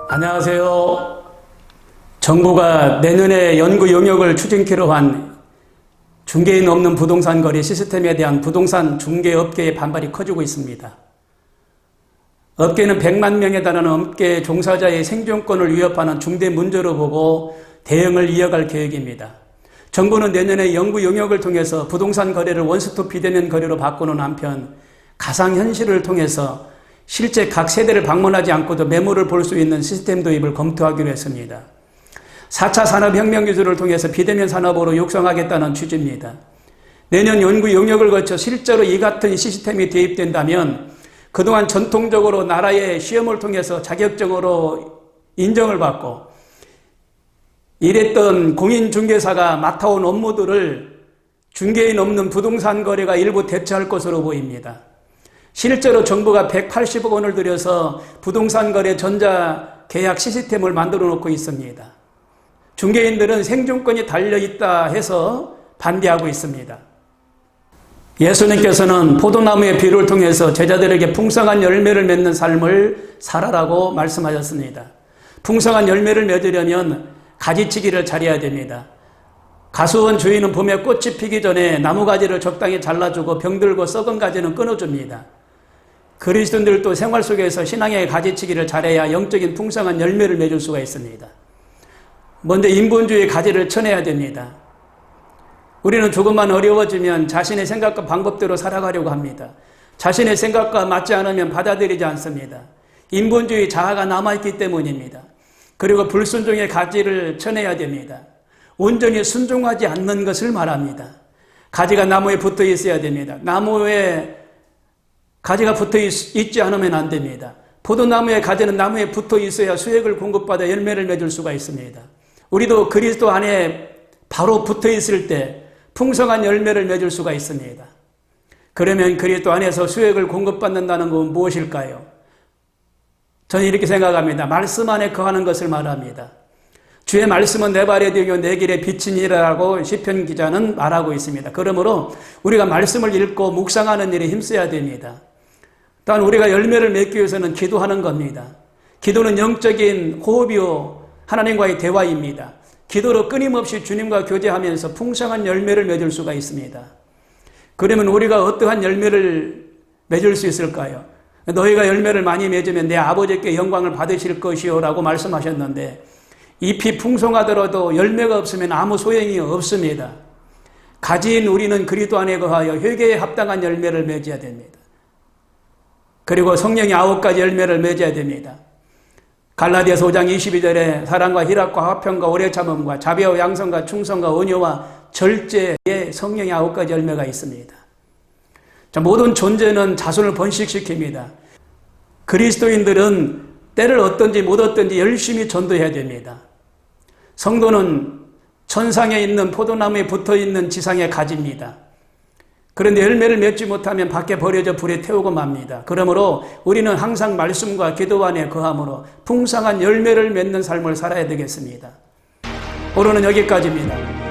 안녕하세요. 정부가 내년에 연구 용역을 추진키로 한 중개인 없는 부동산 거래 시스템에 대한 부동산 중개업계의 반발이 커지고 있습니다. 업계는 100만 명에 달하는 업계 종사자의 생존권을 위협하는 중대 문제로 보고 대응을 이어갈 계획입니다. 정부는 내년에 연구 용역을 통해서 부동산 거래를 원스톱 비대면 거래로 바꾸는 한편 가상현실을 통해서 실제 각 세대를 방문하지 않고도 매물을 볼 수 있는 시스템 도입을 검토하기로 했습니다. 4차 산업혁명 기술을 통해서 비대면 산업으로 육성하겠다는 취지입니다. 내년 연구 용역을 거쳐 실제로 이 같은 시스템이 도입된다면 그동안 전통적으로 나라의 시험을 통해서 자격증으로 인정을 받고 이랬던 공인중개사가 맡아온 업무들을 중개인 없는 부동산 거래가 일부 대체할 것으로 보입니다. 실제로 정부가 180억 원을 들여서 부동산 거래 전자계약 시스템을 만들어 놓고 있습니다. 중개인들은 생존권이 달려있다 해서 반대하고 있습니다. 예수님께서는 포도나무의 비를 통해서 제자들에게 풍성한 열매를 맺는 삶을 살아라고 말씀하셨습니다. 풍성한 열매를 맺으려면 가지치기를 잘해야 됩니다. 가수원 주인은 봄에 꽃이 피기 전에 나무가지를 적당히 잘라주고 병들고 썩은 가지는 끊어줍니다. 그리스도인들도 생활 속에서 신앙의 가지치기를 잘해야 영적인 풍성한 열매를 맺을 수가 있습니다. 먼저 인본주의의 가지를 쳐내야 됩니다. 우리는 조금만 어려워지면 자신의 생각과 방법대로 살아가려고 합니다. 자신의 생각과 맞지 않으면 받아들이지 않습니다. 인본주의 자아가 남아있기 때문입니다. 그리고 불순종의 가지를 쳐내야 됩니다. 온전히 순종하지 않는 것을 말합니다. 가지가 나무에 붙어 있어야 됩니다. 나무에 가지가 붙어 있지 않으면 안 됩니다. 포도나무의 가지는 나무에 붙어 있어야 수액을 공급받아 열매를 맺을 수가 있습니다. 우리도 그리스도 안에 바로 붙어 있을 때 풍성한 열매를 맺을 수가 있습니다. 그러면 그리스도 안에서 수액을 공급받는다는 건 무엇일까요? 저는 이렇게 생각합니다. 말씀 안에 거하는 것을 말합니다. 주의 말씀은 내 발의 등이요 내 길의 빛이니라고 시편 기자는 말하고 있습니다. 그러므로 우리가 말씀을 읽고 묵상하는 일에 힘써야 됩니다. 또한 우리가 열매를 맺기 위해서는 기도하는 겁니다. 기도는 영적인 호흡이요 하나님과의 대화입니다. 기도로 끊임없이 주님과 교제하면서 풍성한 열매를 맺을 수가 있습니다. 그러면 우리가 어떠한 열매를 맺을 수 있을까요? 너희가 열매를 많이 맺으면 내 아버지께 영광을 받으실 것이요 라고 말씀하셨는데 잎이 풍성하더라도 열매가 없으면 아무 소용이 없습니다. 가지인 우리는 그리스도 안에 거하여 회개에 합당한 열매를 맺어야 됩니다. 그리고 성령의 9가지 열매를 맺어야 됩니다. 갈라디아서 5장 22절에 사랑과 희락과 화평과 오래 참음과 자비와 양성과 충성과 온유와 절제의 성령의 9가지 열매가 있습니다. 자, 모든 존재는 자손을 번식시킵니다. 그리스도인들은 때를 얻든지 못 얻든지 열심히 전도해야 됩니다. 성도는 천상에 있는 포도나무에 붙어있는 지상의 가지입니다. 그런데 열매를 맺지 못하면 밖에 버려져 불에 태우고 맙니다. 그러므로 우리는 항상 말씀과 기도 안에 거함으로 풍성한 열매를 맺는 삶을 살아야 되겠습니다. 오늘은 여기까지입니다.